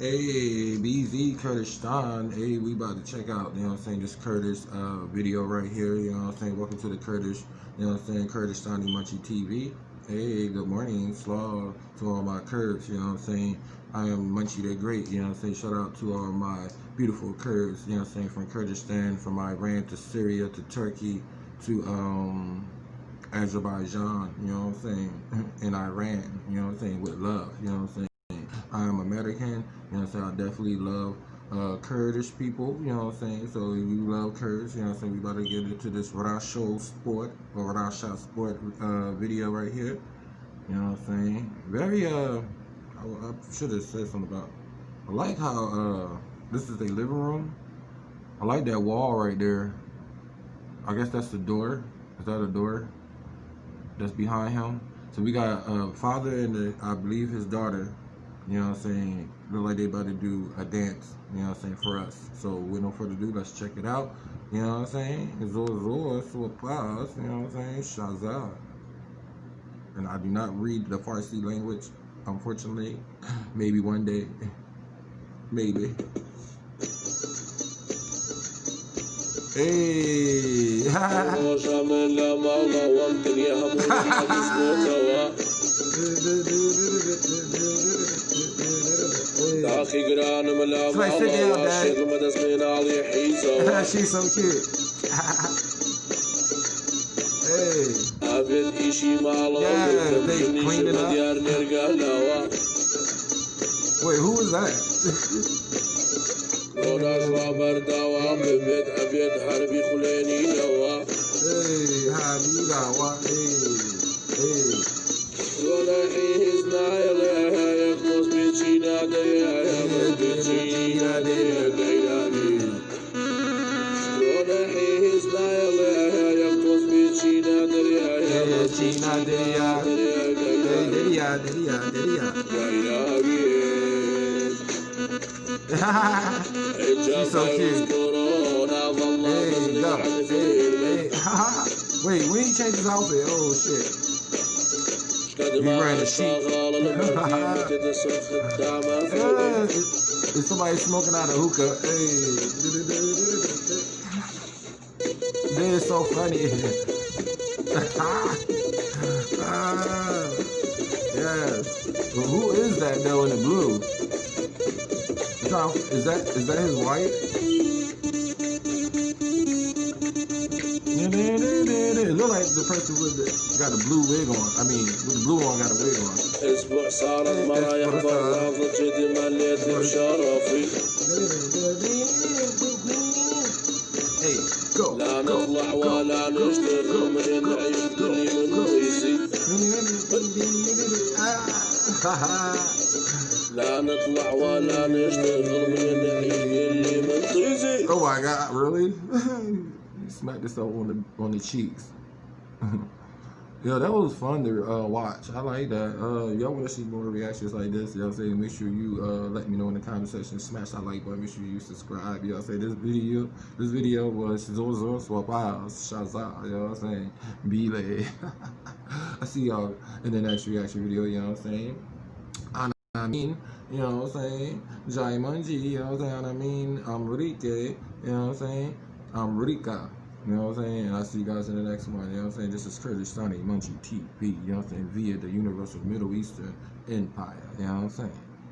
Hey, BZ Kurdistan. Hey, we about to check out, you know what I'm saying, this Kurdish video right here, you know what I'm saying. Welcome to the Kurdish, you know what I'm saying, Kurdistani Munchie TV. Hey, good morning, slaw to all my Kurds, you know what I'm saying. I am Munchie the Great, you know what I'm saying. Shout out to all my beautiful Kurds, you know what I'm saying, from Kurdistan, from Iran to Syria to Turkey to Azerbaijan, you know what I'm saying, and Iran, you know what I'm saying, with love, you know what I'm saying. I am American, you know what I'm saying. I definitely love Kurdish people, you know what I'm saying. So if you love Kurds, you know what I'm saying, we about to get into this Rasha sport video right here. You know what I'm saying? Very I should have said something about. I like how this is a living room. I like that wall right there. I guess that's the door. Is that a door that's behind him? So we got a father and I believe his daughter. You know what I'm saying? Look like they about to do a dance, you know what I'm saying, for us. So with no further ado, let's check it out. You know what I'm saying? Zor, you know what I'm saying? Shazah. And I do not read the Farsi language, unfortunately. Maybe one day. Maybe. Hey! Somebody sit down, Dad. She's so cute. Hey. Yeah, they cleaned it up. Wait, who was that? Hey, she's so cute. Hey, go. Hey. Wait, when he changed his outfit? Oh shit. He wearing a sheet. Is somebody smoking out a hookah? Hey. This is so funny. Yes. Well, who is that though in the blue? Is that his wife? It look like the person got a blue wig on. I mean, with the blue on, got a wig on. Hey, go. Oh my God, really? You smacked this up on the cheeks. Yo, that was fun to watch. I like that. Y'all want to see more reactions like this? Y'all say make sure you let me know in the comment section. Smash that like button. Make sure you subscribe. Y'all say this video was Shazah. You know what I'm saying? Belay. I see y'all in the next reaction video. You know what I'm saying? I mean, you know what I'm saying? Jai Manji, you know what I'm saying? I mean, I'm Rike, you know what I'm saying? I'm Rika, you know what I'm saying? And I'll see you guys in the next one, you know what I'm saying? This is Kurdistani Munchie TV, you know what I'm saying? Via the Universal Middle Eastern Empire, you know what I'm saying?